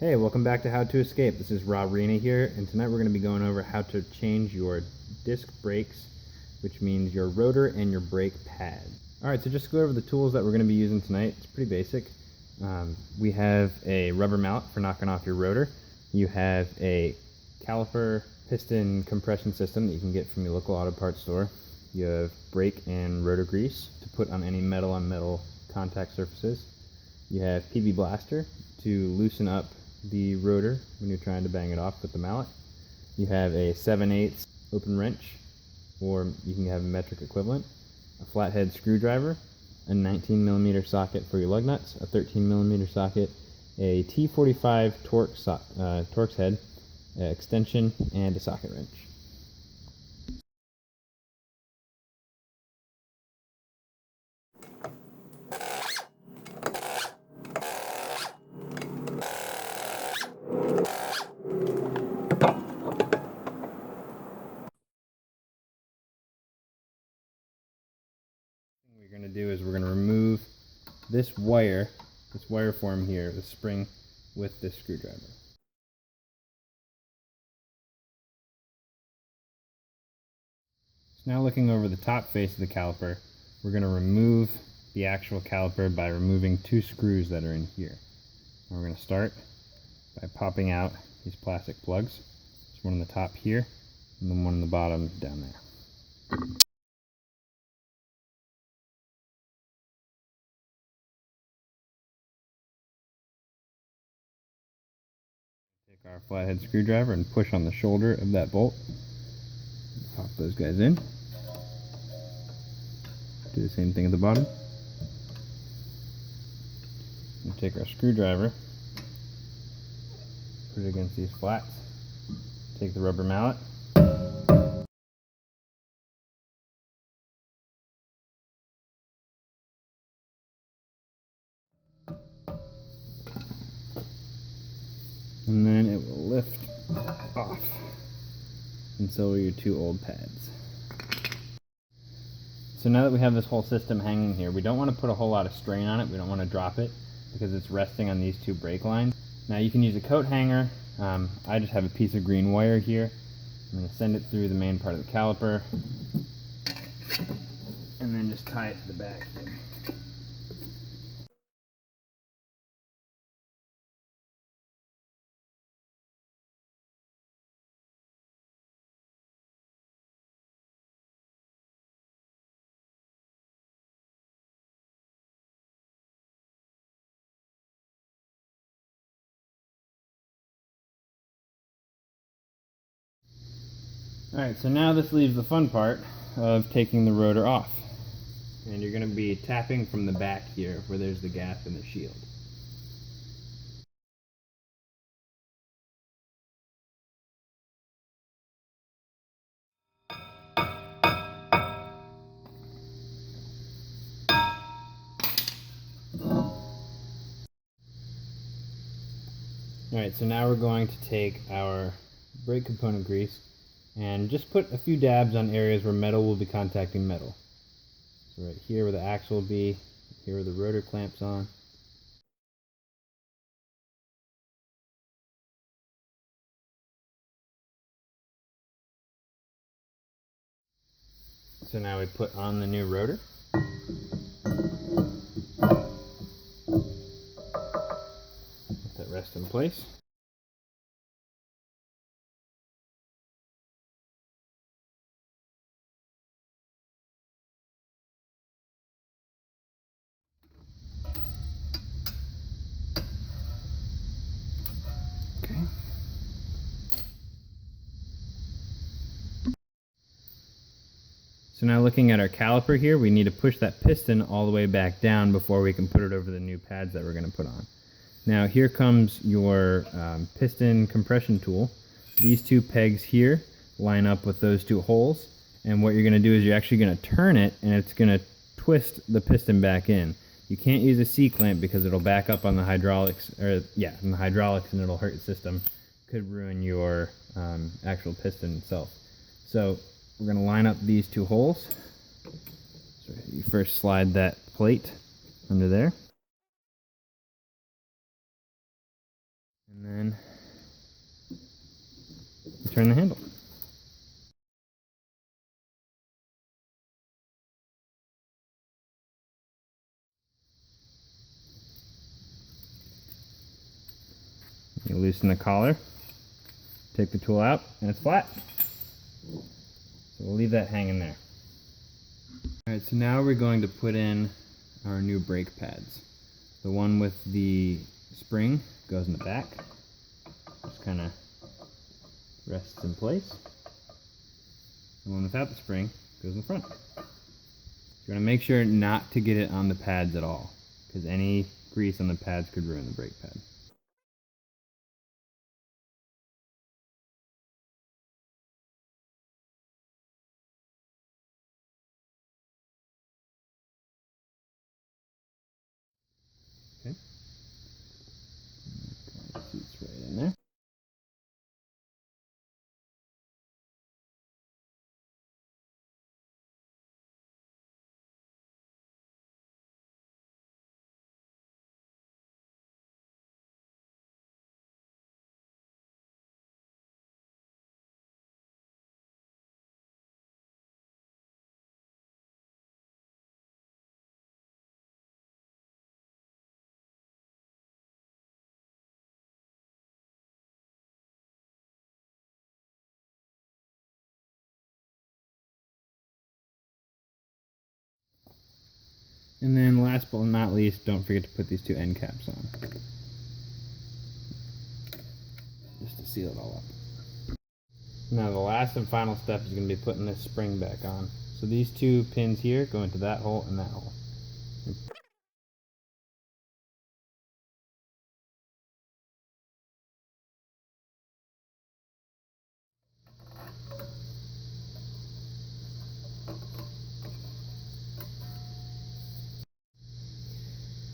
Hey, welcome back to How to Escape. This is Rob Rena here, and tonight we're going to be going over how to change your disc brakes, which means your rotor and your brake pad. Alright, so just to go over the tools that we're going to be using tonight. It's pretty basic. We have a rubber mallet for knocking off your rotor. You have a caliper piston compression system that you can get from your local auto parts store. You have brake and rotor grease to put on any metal on metal contact surfaces. You have PB Blaster to loosen up the rotor when you're trying to bang it off with the mallet. You have a 7/8 open wrench, or you can have a metric equivalent, a flathead screwdriver, a 19mm socket for your lug nuts, a 13mm socket, a T45 torx head, extension, and a socket wrench. What we're going to do is we're going to remove this wire form here, the spring, with this screwdriver. So now looking over the top face of the caliper, we're going to remove the actual caliper by removing two screws that are in here. And we're going to start by popping out these plastic plugs. There's one on the top here, and then one on the bottom down there. Take our flathead screwdriver and push on the shoulder of that bolt. Pop those guys in. Do the same thing at the bottom. And take our screwdriver, put it against these flats. Take the rubber mallet. And then it will lift off. And so will your two old pads. So now that we have this whole system hanging here, we don't want to put a whole lot of strain on it. We don't want to drop it because it's resting on these two brake lines. Now you can use a coat hanger. I just have a piece of green wire here. I'm going to send it through the main part of the caliper and then just tie it to the back here. Alright, so now this leaves the fun part of taking the rotor off. And you're going to be tapping from the back here where there's the gap in the shield. Alright, so now we're going to take our brake component grease and just put a few dabs on areas where metal will be contacting metal. So right here where the axle will be, here where the rotor clamps on. So now we put on the new rotor. Let that rest in place. Okay. So now looking at our caliper here, we need to push that piston all the way back down before we can put it over the new pads that we're going to put on. Now here comes your piston compression tool. These two pegs here line up with those two holes, and what you're going to do is you're actually going to turn it and it's going to twist the piston back in. You can't use a C-clamp because it'll back up on the hydraulics, and it'll hurt your system. Could ruin your actual piston itself. So we're going to line up these two holes. So you first slide that plate under there. And And then turn the handle. You loosen the collar, take the tool out, and it's flat. So we'll leave that hanging there. Alright, so now we're going to put in our new brake pads. The one with the spring goes in the back. Just kind of rests in place. The one without the spring goes in the front. You want to make sure not to get it on the pads at all, because any grease on the pads could ruin the brake pad. Okay. Seats right in there. And then last but not least, don't forget to put these two end caps on. Just to seal it all up. Now the last and final step is going to be putting this spring back on. So these two pins here go into that hole and that hole.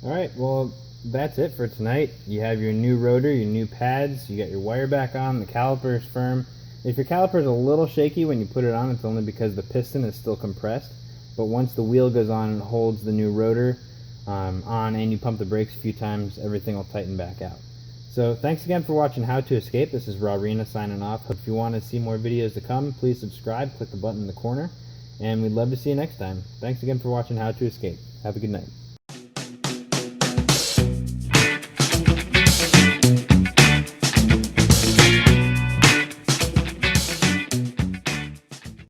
Alright, well that's it for tonight. You have your new rotor, your new pads, you got your wire back on, the caliper is firm. If your caliper is a little shaky when you put it on, it's only because the piston is still compressed. But once the wheel goes on and holds the new rotor on and you pump the brakes a few times, everything will tighten back out. So thanks again for watching How to Escape. This is Rowrena signing off. If you want to see more videos to come, please subscribe, click the button in the corner, and we'd love to see you next time. Thanks again for watching How to Escape. Have a good night.